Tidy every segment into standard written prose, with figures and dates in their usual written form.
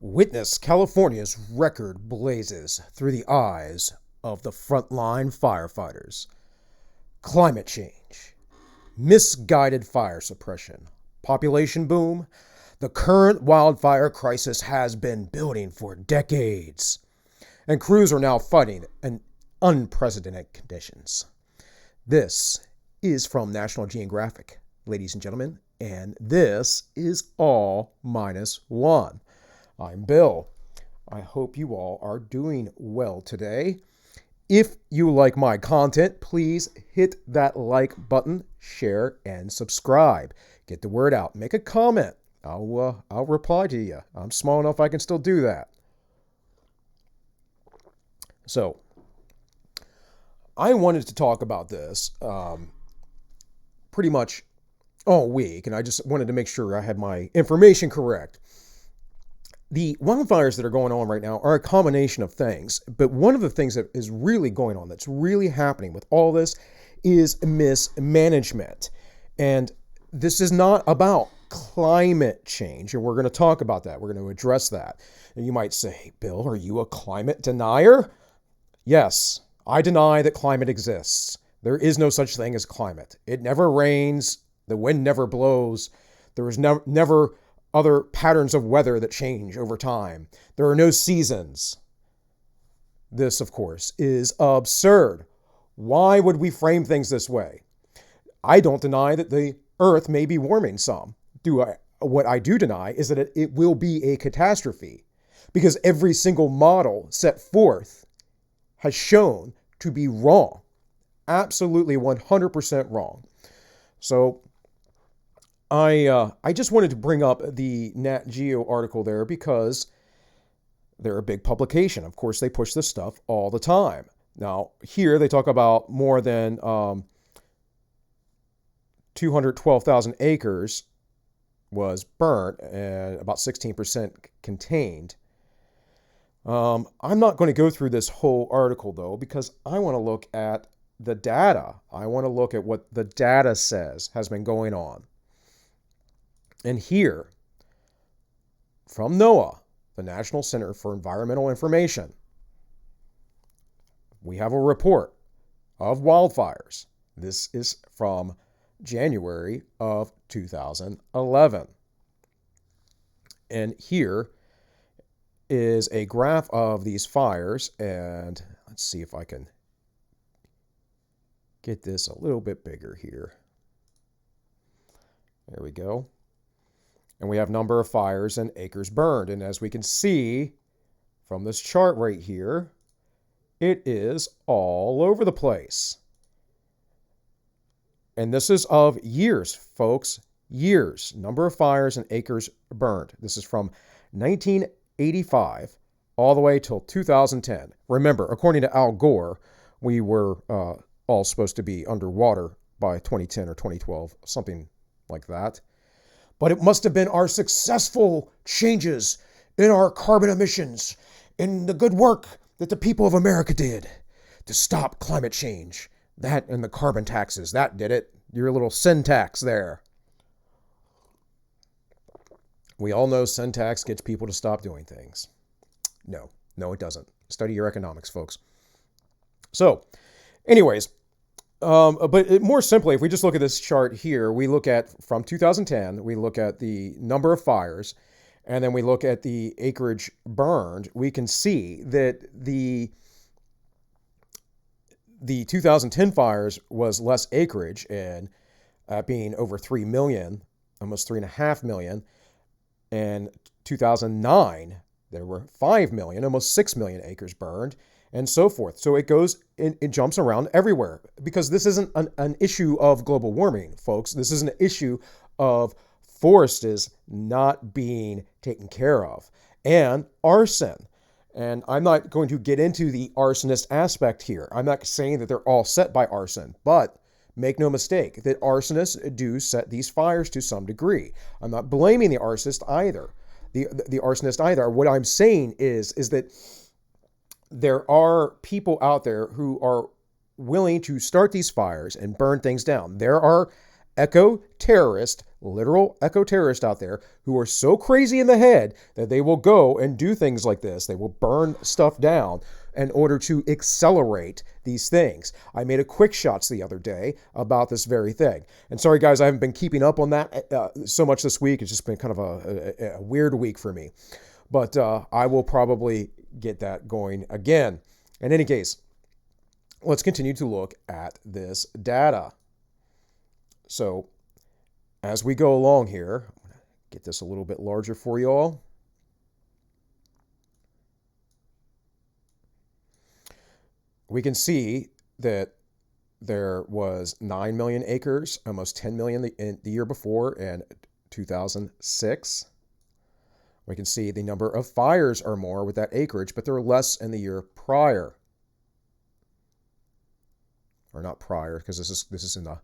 Witness California's record blazes through the eyes of the frontline firefighters. Climate change, misguided fire suppression, population boom. The current wildfire crisis has been building for decades, and crews are now fighting in unprecedented conditions. This is from National Geographic, ladies and gentlemen, and this is AllMinucOne. I'm Bill. I hope you all are doing well today. If you like my content, please hit that like button, share, and subscribe. Get the word out. Make a comment. I'll reply to you. I'm small enough I can still do that. So, I wanted to talk about this pretty much all week, and I just wanted to make sure I had my information correct. The wildfires that are going on right now are a combination of things, but one of the things that is really going on, that's really happening with all this, is mismanagement. And this is not about climate change, and we're going to talk about that. We're going to address that. And you might say, Bill, are you a climate denier? Yes, I deny that climate exists. There is no such thing as climate. It never rains. The wind never blows. There is never other patterns of weather that change over time. There are no seasons. This, of course, is absurd. Why would we frame things this way? I don't deny that the Earth may be warming some. What I do deny is that it will be a catastrophe, because every single model set forth has shown to be wrong. Absolutely 100% wrong. So I just wanted to bring up the Nat Geo article there because they're a big publication. Of course, they push this stuff all the time. Now, here they talk about more than 212,000 acres was burnt and about 16% contained. I'm not going to go through this whole article, though, because I want to look at the data. I want to look at what the data says has been going on. And here, from NOAA, the National Center for Environmental Information, we have a report of wildfires. This is from January of 2011. And here is a graph of these fires, and let's see if I can get this a little bit bigger here. There we go. And we have number of fires and acres burned. And as we can see from this chart right here, it is all over the place. And this is of years, folks. Years. Number of fires and acres burned. This is from 1985 all the way till 2010. Remember, according to Al Gore, we were all supposed to be underwater by 2010 or 2012, something like that. But it must have been our successful changes in our carbon emissions, in the good work that the people of America did to stop climate change. That and the carbon taxes, that did it. Your little sin tax there. We all know sin tax gets people to stop doing things. No, it doesn't. Study your economics, folks. So, anyways, but more simply, if we just look at this chart here, we look at from 2010, we look at the number of fires, and then we look at the acreage burned. We can see that the 2010 fires was less acreage, and being over 3 million, almost 3.5 million. And 2009, there were 5 million, almost 6 million acres burned, and so forth. So it jumps around everywhere, because this isn't an issue of global warming, folks. This is an issue of forests not being taken care of, and arson. And I'm not going to get into the arsonist aspect here. I'm not saying that they're all set by arson, but make no mistake that arsonists do set these fires to some degree. I'm not blaming the arsonist either. The arsonist either. What I'm saying is that there are people out there who are willing to start these fires and burn things down. There are eco-terrorists literal eco-terrorists out there who are so crazy in the head that they will go and do things like this. They will burn stuff down in order to accelerate these things. I made a quick shots the other day about this very thing. And sorry, guys, I haven't been keeping up on that so much this week. It's just been kind of a weird week for me. But I will probably get that going again. In any case, let's continue to look at this data. So as we go along here, I'm going to get this a little bit larger for you all. We can see that there was 9 million acres, almost 10 million the year before in 2006. We can see the number of fires are more with that acreage, but they're less in the year prior. Or not prior, because this is in the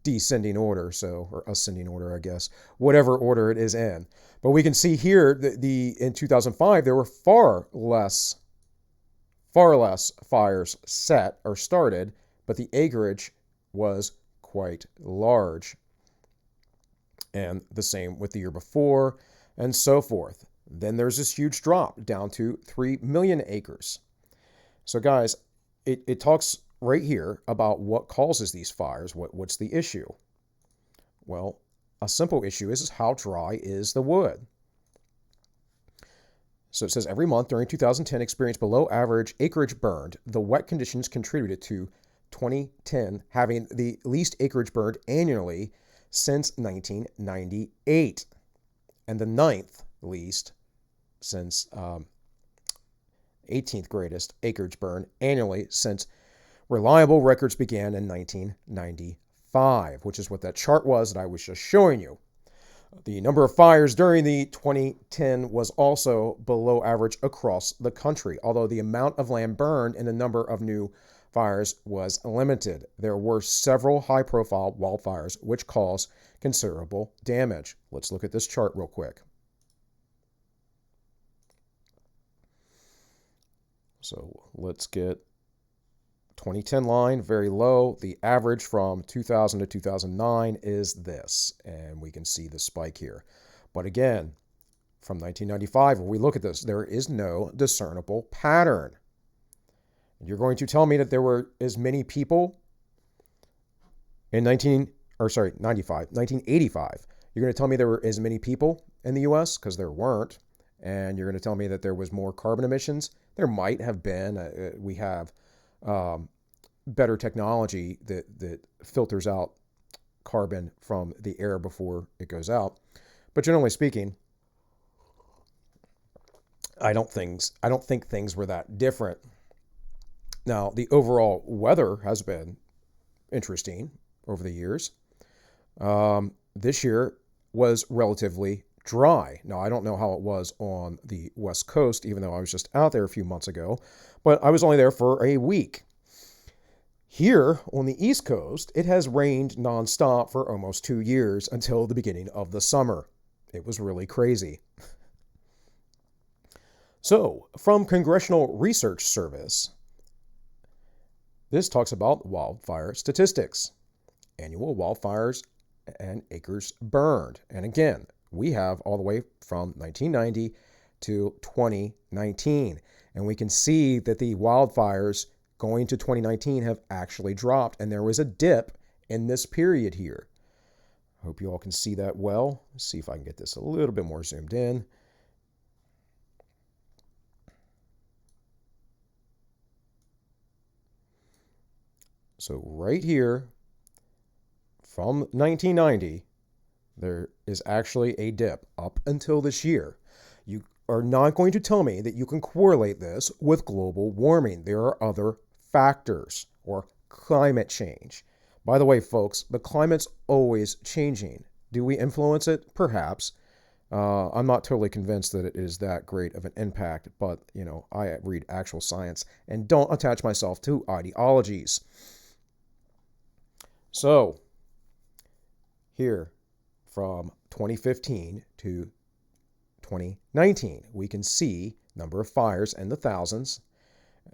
descending order, or ascending order, I guess. Whatever order it is in. But we can see here that in 2005, there were far less fires set or started, but the acreage was quite large. And the same with the year before, and so forth. Then there's this huge drop down to 3 million acres. So guys, it talks right here about what causes these fires. What's the issue? Well, a simple issue is how dry is the wood? So it says every month during 2010 experienced below average acreage burned. The wet conditions contributed to 2010 having the least acreage burned annually since 1998, and the 9th least since 18th greatest acreage burn annually since reliable records began in 1995, which is what that chart was that I was just showing you. The number of fires during the 2010 was also below average across the country, although the amount of land burned and the number of new fires was limited. There were several high-profile wildfires which caused considerable damage. Let's look at this chart real quick. So let's get 2010 line, very low. The average from 2000 to 2009 is this, and we can see the spike here. But again, from 1995, when we look at this, there is no discernible pattern. You're going to tell me that there were as many people in 1985. You're going to tell me there were as many people in the U.S. because there weren't, and you're going to tell me that there was more carbon emissions. There might have been. We have better technology that filters out carbon from the air before it goes out. But generally speaking, I don't think things were that different. Now, the overall weather has been interesting over the years. This year was relatively dry. Now, I don't know how it was on the West Coast, even though I was just out there a few months ago, but I was only there for a week. Here on the East Coast, it has rained nonstop for almost 2 years until the beginning of the summer. It was really crazy. So, from Congressional Research Service, this talks about wildfire statistics, annual wildfires and acres burned. And again, we have all the way from 1990 to 2019. And we can see that the wildfires going to 2019 have actually dropped. And there was a dip in this period here. I hope you all can see that well. Let's see if I can get this a little bit more zoomed in. So right here, from 1990, there is actually a dip up until this year. You are not going to tell me that you can correlate this with global warming. There are other factors or climate change. By the way, folks, the climate's always changing. Do we influence it? Perhaps. I'm not totally convinced that it is that great of an impact, but, I read actual science and don't attach myself to ideologies. So, here, from 2015 to 2019, we can see number of fires in the thousands.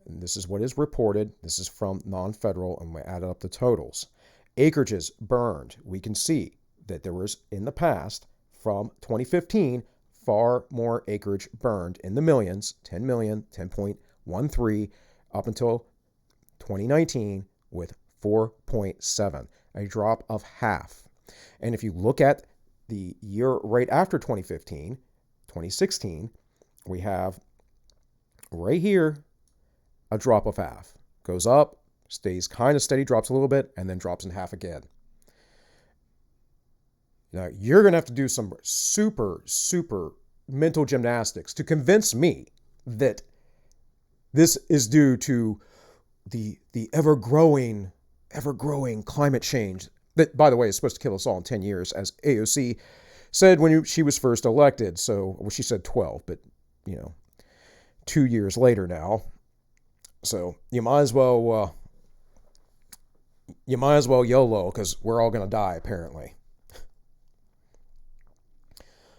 And this is what is reported. This is from non-federal, and we added up the totals. Acreages burned. We can see that there was in the past from 2015 far more acreage burned in the millions, 10 million, 10.13, up until 2019 with 4.7, a drop of half. And if you look at the year right after 2015, 2016, we have right here a drop of half. Goes up, stays kind of steady, drops a little bit, and then drops in half again. Now, you're going to have to do some super mental gymnastics to convince me that this is due to the ever-growing climate change that, by the way, is supposed to kill us all in 10 years, as AOC said when she was first elected. So, well, she said 12, but, 2 years later now. So you might as well YOLO, because we're all going to die, apparently.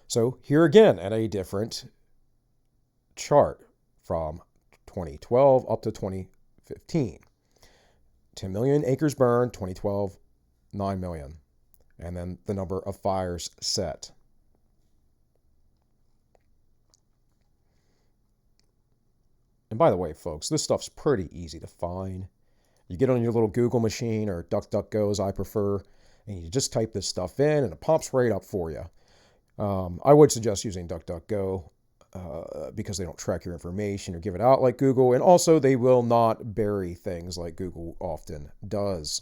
So here again at a different chart from 2012 up to 2015. 10 million acres burned, 2012, 9 million. And then the number of fires set. And by the way, folks, this stuff's pretty easy to find. You get on your little Google machine, or DuckDuckGo as I prefer, and you just type this stuff in and it pops right up for you. I would suggest using DuckDuckGo because they don't track your information or give it out like Google, and also they will not bury things like Google often does.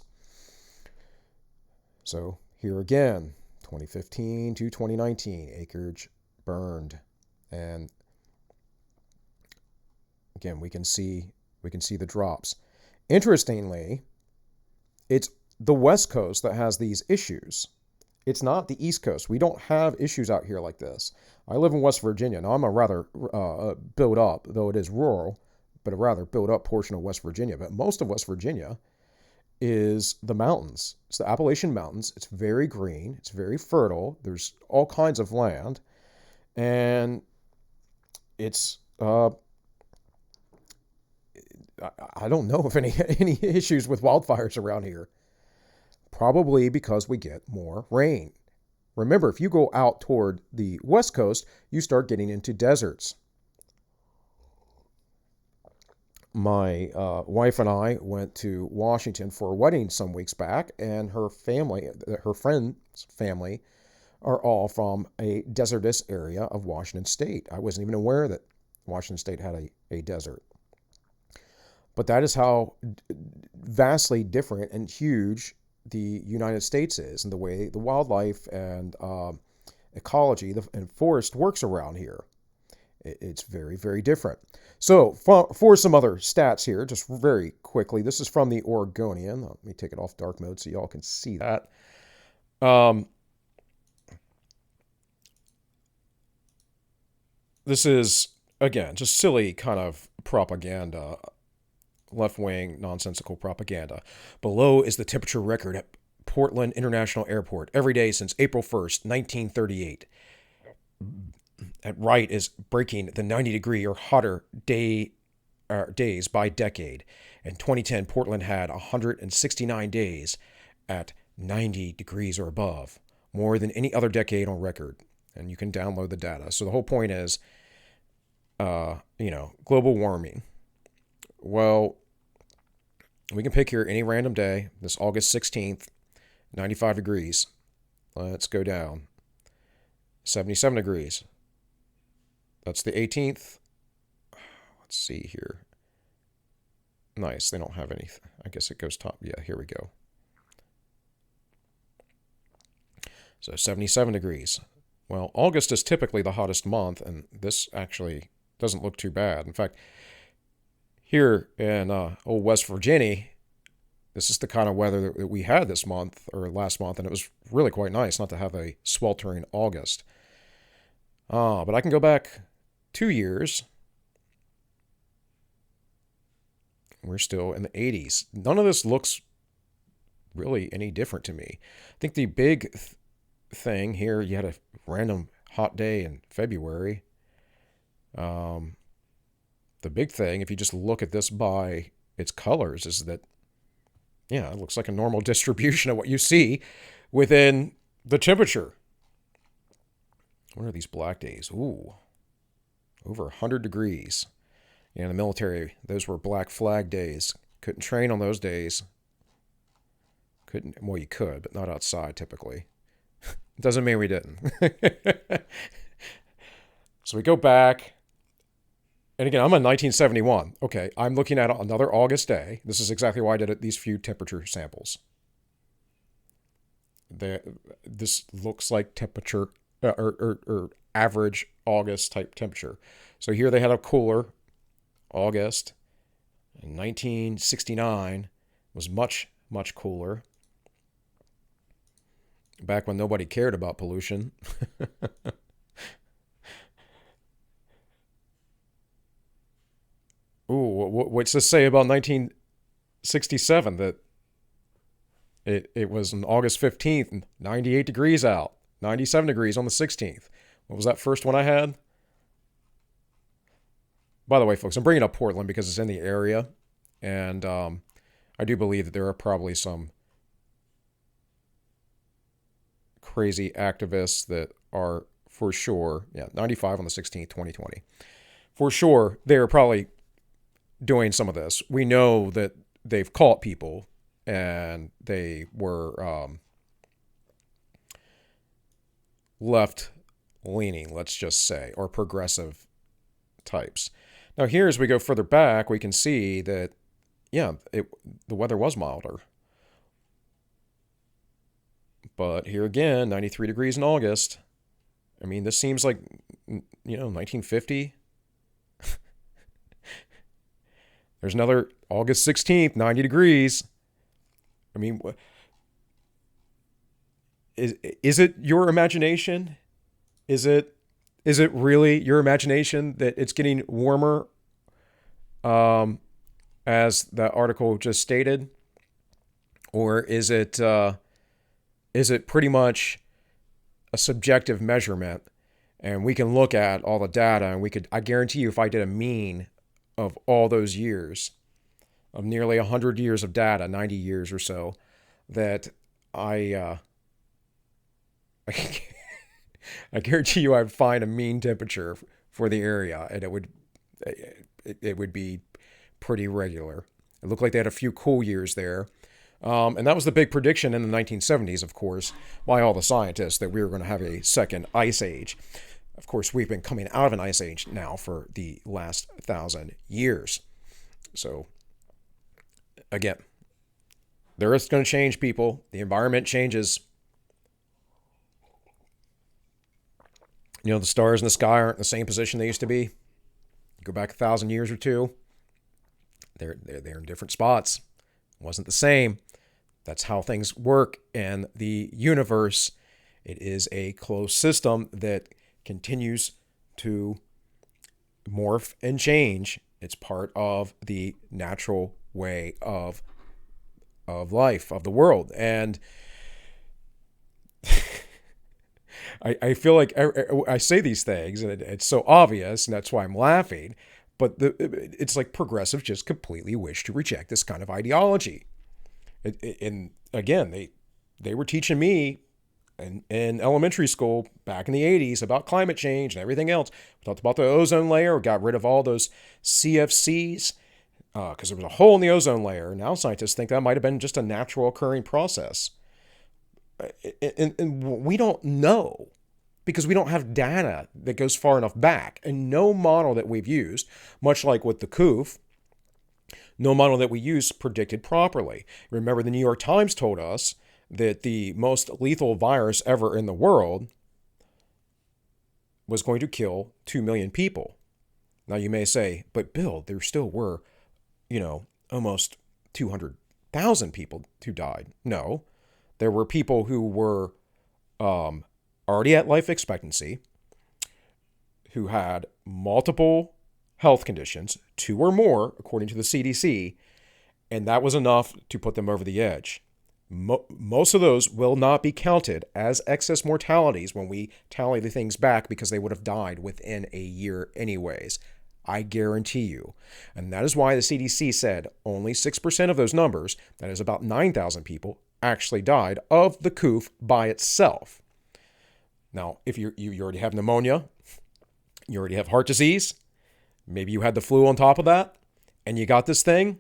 So here again, 2015 to 2019, acreage burned. And again, we can see the drops. Interestingly, it's the West Coast that has these issues. It's not the East Coast. We don't have issues out here like this. I live in West Virginia. Now, I'm a rather built up, though it is rural, but a rather built up portion of West Virginia. But most of West Virginia is the mountains. It's the Appalachian Mountains. It's very green. It's very fertile. There's all kinds of land. And it's... I don't know of any issues with wildfires around here. Probably because we get more rain. Remember, if you go out toward the West Coast, you start getting into deserts. My wife and I went to Washington for a wedding some weeks back, and her friend's family, are all from a desertous area of Washington State. I wasn't even aware that Washington State had a desert. But that is how vastly different and huge the United States is, and the way the wildlife and ecology and forest works around here. It's very, very different. So for some other stats here, just very quickly, this is from the Oregonian. Let me take it off dark mode so y'all can see that. This is, again, just silly kind of propaganda. Left-wing, nonsensical propaganda. Below is the temperature record at Portland International Airport every day since April 1st, 1938. At right is breaking the 90-degree or hotter days by decade. In 2010, Portland had 169 days at 90 degrees or above, more than any other decade on record. And you can download the data. So the whole point is, global warming. Well, we can pick here any random day, this August 16th, 95 degrees. Let's go down. 77 degrees. That's the 18th. Let's see here. Nice, they don't have anything. I guess it goes top. Yeah, here we go. So 77 degrees. Well, August is typically the hottest month, and this actually doesn't look too bad. In fact, here in old West Virginia, this is the kind of weather that we had this month, or last month, and it was really quite nice not to have a sweltering August. But I can go back 2 years. We're still in the 80s. None of this looks really any different to me. I think the big thing here, you had a random hot day in February. The big thing, if you just look at this by its colors, is that, it looks like a normal distribution of what you see within The temperature. What are these black days? Ooh, over 100 degrees. In the military, those were black flag days. Couldn't train on those days. Couldn't, well, you could, but not outside typically. Doesn't mean we didn't. So we go back. And again, I'm in 1971. Okay, I'm looking at another August day. This is exactly why I did these few temperature samples. This looks like temperature or average August type temperature. So here they had a cooler August. In 1969 was much, much cooler. Back when nobody cared about pollution. Ooh, what's this say about 1967? That it was on August 15th, 98 degrees out, 97 degrees on the 16th. What was that first one I had? By the way, folks, I'm bringing up Portland because it's in the area, and I do believe that there are probably some crazy activists that are for sure, 95 on the 16th, 2020. For sure, they're probably doing some of this. We know that they've caught people and they were left leaning, let's just say, or progressive types. Now here, as we go further back, we can see that, the weather was milder. But here again, 93 degrees in August. I mean, this seems like, 1950. There's another August 16th, 90 degrees. I mean, is it your imagination? Is it really your imagination that it's getting warmer, as that article just stated? Or is it pretty much a subjective measurement, and we can look at all the data, and I guarantee you, if I did a mean of all those years, of nearly 100 years of data, 90 years or so, that I guarantee you I'd find a mean temperature for the area, and it would be pretty regular. It looked like they had a few cool years there. And that was the big prediction in the 1970s, of course, by all the scientists, that we were going to have a second ice age. Of course, we've been coming out of an ice age now for the last 1,000 years. So, again, the Earth's going to change, people. The environment changes. The stars in the sky aren't in the same position they used to be. Go back 1,000 years or two. They're in different spots. It wasn't the same. That's how things work in the universe. It is a closed system that continues to morph and change. It's part of the natural way of life, of the world. And I feel like I say these things, and it's so obvious, and that's why I'm laughing. But it's like progressives just completely wish to reject this kind of ideology. And again, they were teaching me in elementary school back in the 80s about climate change and everything else. We talked about the ozone layer, got rid of all those CFCs because there was a hole in the ozone layer. Now scientists think that might have been just a natural occurring process. And we don't know, because we don't have data that goes far enough back. And no model that we've used, much like with the COOF, no model that we used predicted properly. Remember, the New York Times told us that the most lethal virus ever in the world was going to kill 2 million people. Now you may say, but Bill, there still were, almost 200,000 people who died. No, there were people who were already at life expectancy, who had multiple health conditions, 2 or more, according to the CDC, and that was enough to put them over the edge. Most of those will not be counted as excess mortalities when we tally the things back, because they would have died within a year anyways. I guarantee you. And that is why the CDC said only 6% of those numbers, that is about 9,000 people, actually died of the coof by itself. Now, if you already have pneumonia, you already have heart disease, maybe you had the flu on top of that, and you got this thing,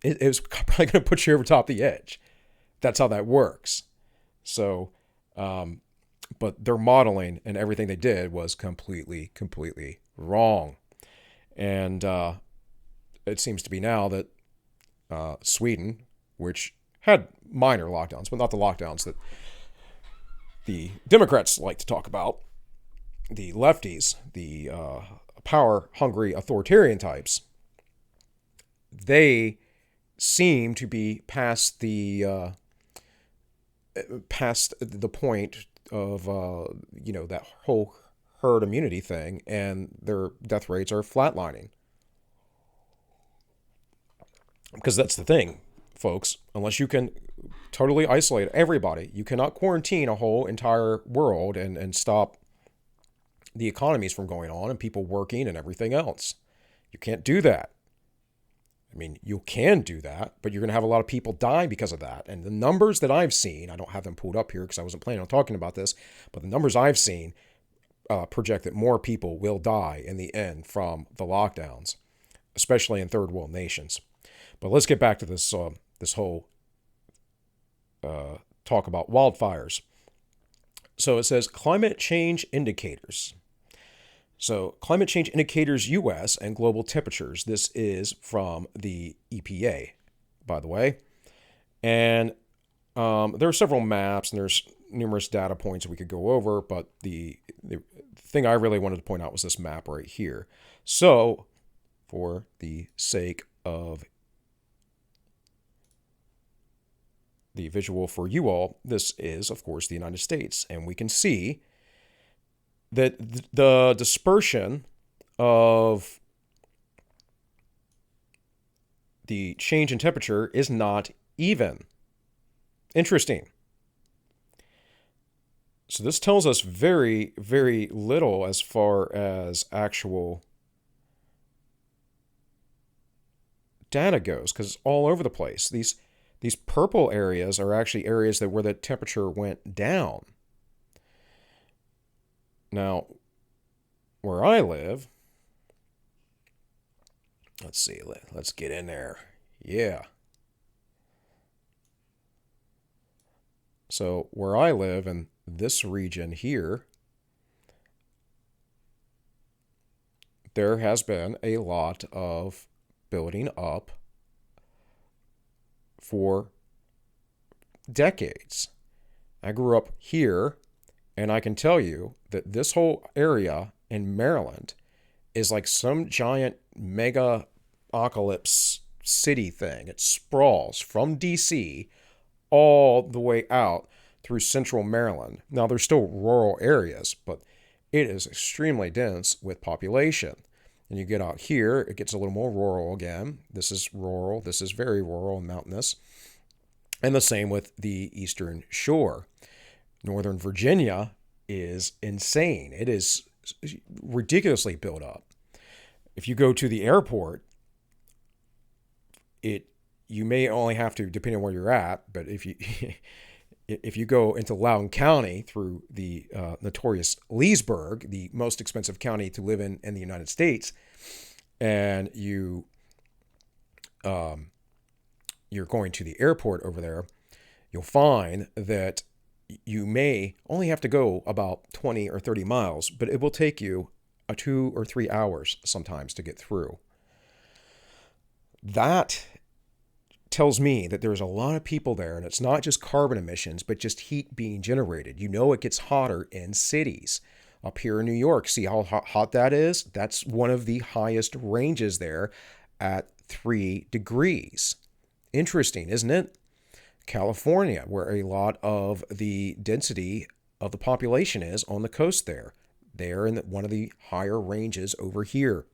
it was probably going to put you over top the edge. That's how that works. So, but their modeling and everything they did was completely wrong. And it seems to be now that Sweden, which had minor lockdowns, but not the lockdowns that the Democrats like to talk about, the lefties, the power-hungry authoritarian types, they seem to be past the point of that whole herd immunity thing, and their death rates are flatlining. Because that's the thing, folks. Unless you can totally isolate everybody, you cannot quarantine a whole entire world and stop the economies from going on and people working and everything else. You can't do that. I mean, you can do that, but you're going to have a lot of people die because of that. And the numbers that I've seen, I don't have them pulled up here because I wasn't planning on talking about this, but the numbers I've seen project that more people will die in the end from the lockdowns, especially in third world nations. But let's get back to this whole talk about wildfires. So it says climate change indicators. So climate change indicators U.S. and global temperatures. This is from the EPA, by the way. And there are several maps and there's numerous data points that we could go over, but the thing I really wanted to point out was this map right here. So for the sake of the visual for you all, this is, of course, the United States. And we can see that the dispersion of the change in temperature is not even. Interesting. So this tells us very, very little as far as actual data goes, because it's all over the place. These purple areas are actually areas where the temperature went down. Now, where I live, let's see, let's get in there. Yeah. So where I live in this region here, there has been a lot of building up for decades. I grew up here, and I can tell you that this whole area in Maryland is like some giant mega apocalypse city thing. It sprawls from D.C. all the way out through central Maryland. Now, there's still rural areas, but it is extremely dense with population. And you get out here, it gets a little more rural again. This is rural. This is very rural and mountainous. And the same with the Eastern Shore. Northern Virginia is insane. It is ridiculously built up. If you go to the airport, you may only have to, depending on where you're at, but if you go into Loudoun County through the notorious Leesburg, the most expensive county to live in the United States, and you're going to the airport over there, you'll find that you may only have to go about 20 or 30 miles, but it will take you 2 or 3 hours sometimes to get through. That tells me that there's a lot of people there, and it's not just carbon emissions, but just heat being generated. You know, it gets hotter in cities. Up here in New York, see how hot that is? That's one of the highest ranges there at 3 degrees. Interesting, isn't it? California, where a lot of the density of the population is on the coast there. They're in one of the higher ranges over here.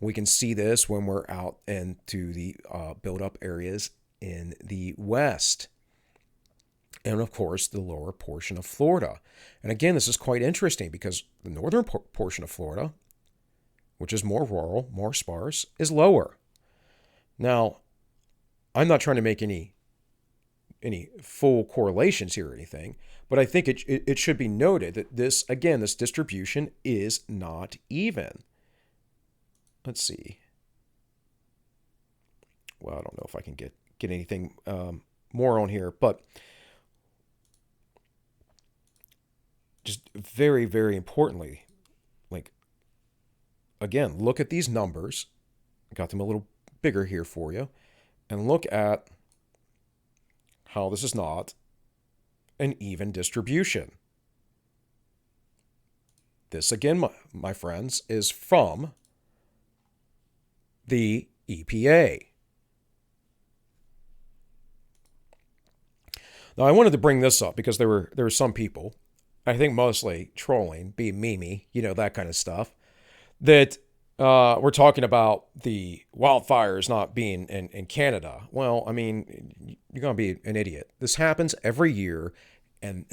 We can see this when we're out into the built-up areas in the west. And, of course, the lower portion of Florida. And, again, this is quite interesting because the northern portion of Florida, which is more rural, more sparse, is lower. Now, I'm not trying to make any any full correlations here or anything, but I think it should be noted that this distribution is not even. Let's see. Well, I don't know if I can get anything more on here, but just very, very importantly, like, again, look at these numbers. I got them a little bigger here for you, and look at how this is not an even distribution. This, again, my friends, is from the EPA. Now, I wanted to bring this up because there were some people, I think mostly trolling, being memey, that kind of stuff, that we're talking about the wildfires not being in Canada. Well, I mean, you're going to be an idiot. This happens every year, and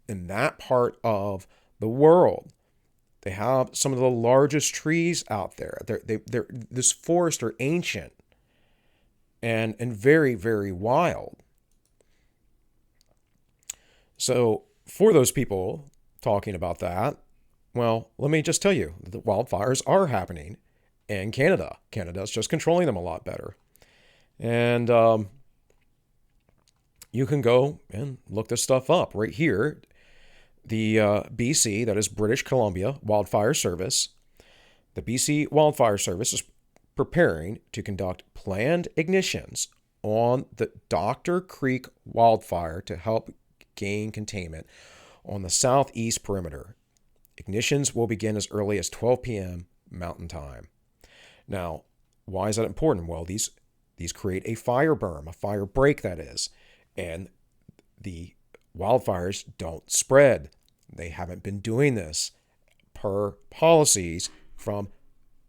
in that part of the world, they have some of the largest trees out there. This forests are ancient and very, very wild. So for those people talking about that, well, let me just tell you, the wildfires are happening in Canada. Canada's just controlling them a lot better. And you can go and look this stuff up right here. The BC, that is British Columbia Wildfire Service, the BC Wildfire Service is preparing to conduct planned ignitions on the Doctor Creek wildfire to help gain containment on the southeast perimeter. Ignitions will begin as early as 12 p.m. Mountain Time. Now, why is that important? Well, these create a fire berm, a fire break, that is, and the wildfires don't spread. They haven't been doing this per policies from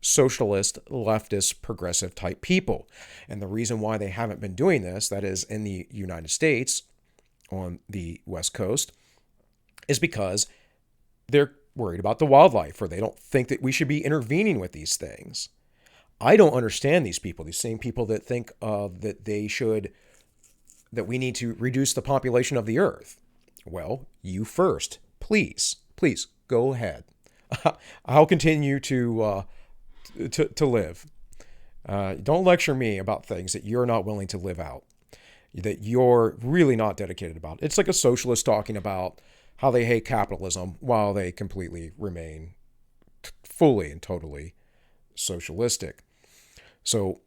socialist, leftist, progressive type people. And the reason why they haven't been doing this, that is in the United States on the West Coast, is because they're worried about the wildlife, or they don't think that we should be intervening with these things. I don't understand these people, these same people that think that we need to reduce the population of the earth. Well, you first. Please go ahead. I'll continue to live. Don't lecture me about things that you're not willing to live out, that you're really not dedicated about. It's like a socialist talking about how they hate capitalism while they completely remain fully and totally socialistic. So,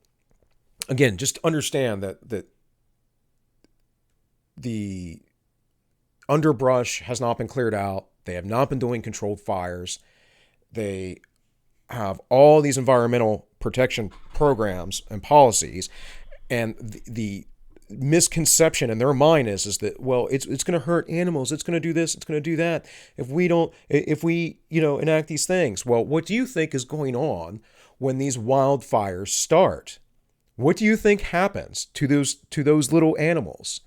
again, just understand that the underbrush has not been cleared out. They have not been doing controlled fires. They have all these environmental protection programs and policies, and the misconception in their mind is that, well, it's going to hurt animals, it's going to do this, it's going to do that if we enact these things. Well, what do you think is going on when these wildfires start? What do you think happens to those little animals?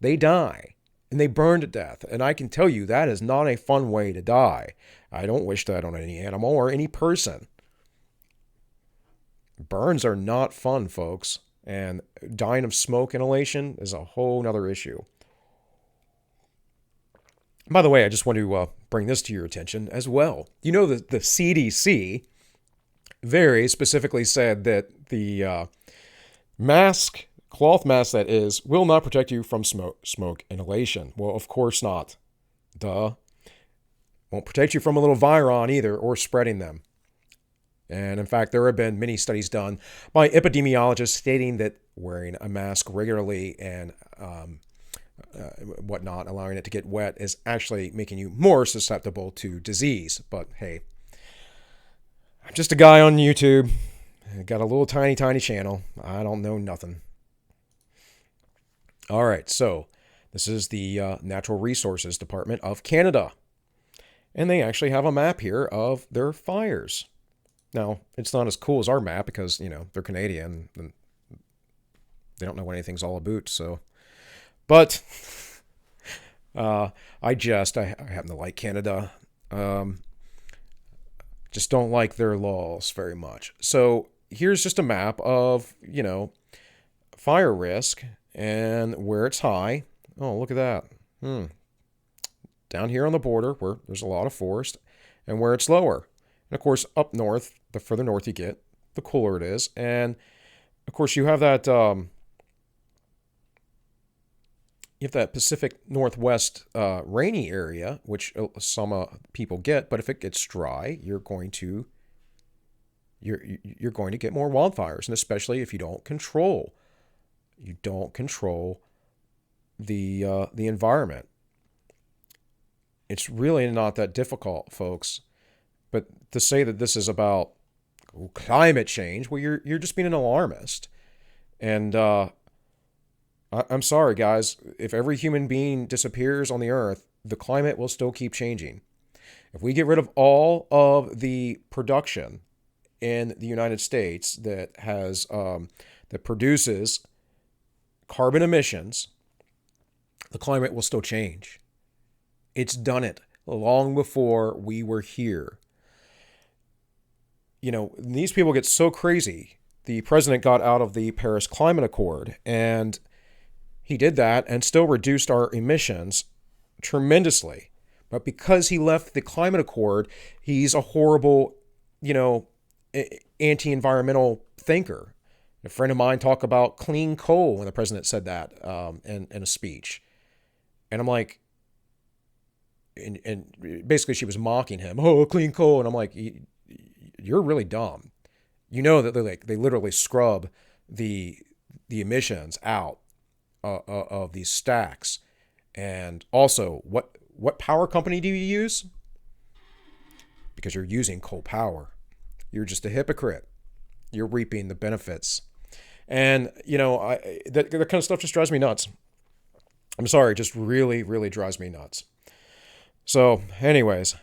They die and they burn to death, and I can tell you that is not a fun way to die. I don't wish that on any animal or any person. Burns are not fun, folks. And dying of smoke inhalation is a whole nother issue. By the way, I just want to bring this to your attention as well. You know that the CDC very specifically said that the cloth mask that is, will not protect you from smoke inhalation. Well, of course not. Duh. Won't protect you from a little viron either, or spreading them. And in fact, there have been many studies done by epidemiologists stating that wearing a mask regularly and whatnot, allowing it to get wet, is actually making you more susceptible to disease. But hey, I'm just a guy on YouTube. I got a little tiny channel. I don't know nothing. All right, so this is the Natural Resources Department of Canada. And they actually have a map here of their fires. Now, it's not as cool as our map because, they're Canadian and they don't know what anything's all about. So, but I happen to like Canada. Just don't like their laws very much. So here's just a map of, fire risk and where it's high Oh, look at that. Down here on the border where there's a lot of forest and where it's lower. And of course, up north, the further north you get, the cooler it is. And of course, you have that Pacific Northwest rainy area, which some people get. But if it gets dry, you're going to get more wildfires, and especially if you don't control the environment. It's really not that difficult, folks. But to say that this is about climate change, well, you're just being an alarmist. And I'm sorry, guys. If every human being disappears on the earth, the climate will still keep changing. If we get rid of all of the production in the United States that produces carbon emissions, the climate will still change. It's done it long before we were here. These people get so crazy. The president got out of the Paris Climate Accord, and he did that and still reduced our emissions tremendously. But because he left the climate accord, he's a horrible, anti-environmental thinker. A friend of mine talked about clean coal when the president said that in a speech. And I'm like, and basically she was mocking him. Oh, clean coal. And I'm like, you're really dumb. That they literally scrub the emissions out of these stacks. And also, what power company do you use? Because you're using coal power. You're just a hypocrite. You're reaping the benefits. And, that kind of stuff just drives me nuts. I'm sorry, it just really, really drives me nuts. So, anyways,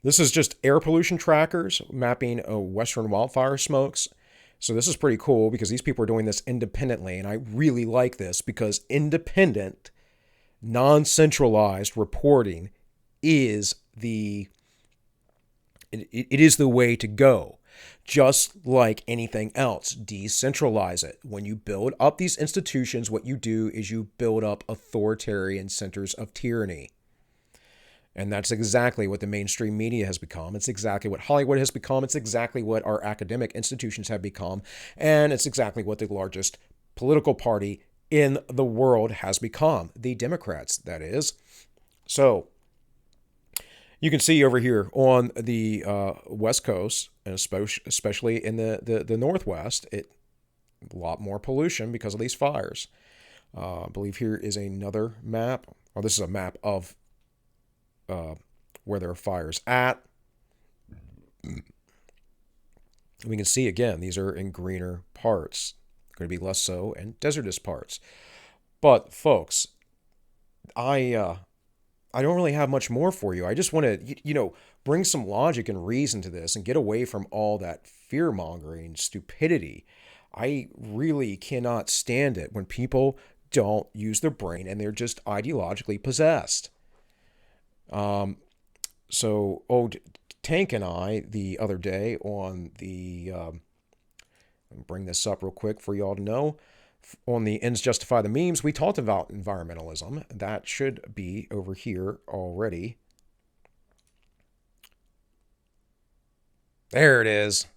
this is just air pollution trackers mapping western wildfire smokes. So this is pretty cool because these people are doing this independently. And I really like this because independent, non-centralized reporting is it is the way to go. Just like anything else, decentralize it. When you build up these institutions, what you do is you build up authoritarian centers of tyranny. And that's exactly what the mainstream media has become. It's exactly what Hollywood has become. It's exactly what our academic institutions have become. And it's exactly what the largest political party in the world has become. The Democrats, that is. So you can see over here on the West Coast, and especially in the Northwest, a lot more pollution because of these fires. I believe here is another map. Or this is a map of where there are fires at. We can see again, these are in greener parts. Going to be less so in desertous parts. But folks, I don't really have much more for you. I just want to, bring some logic and reason to this and get away from all that fear-mongering stupidity. I really cannot stand it when people don't use their brain and they're just ideologically possessed. So old Tank and I the other day on the, I'll bring this up real quick for y'all to know, on the Ends Justify the Memes, we talked about environmentalism. That should be over here already. There it is.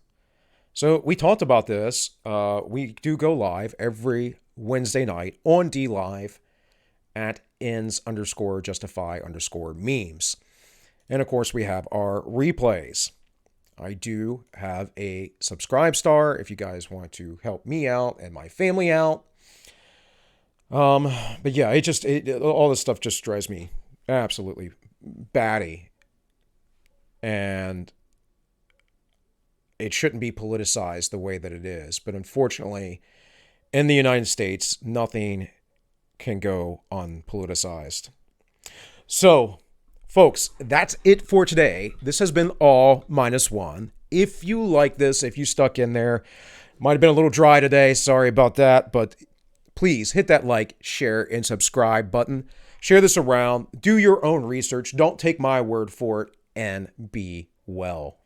So we talked about this. We do go live every Wednesday night on DLive at ends_justify_memes. And of course, we have our replays. I do have a subscribe star if you guys want to help me out and my family out. But yeah, all this stuff just drives me absolutely batty. And it shouldn't be politicized the way that it is. But unfortunately, in the United States, nothing can go unpoliticized. So, folks, that's it for today. This has been AllMinucOne. If you like this, if you stuck in there, might have been a little dry today. Sorry about that. But please hit that like, share, and subscribe button. Share this around. Do your own research. Don't take my word for it. And be well.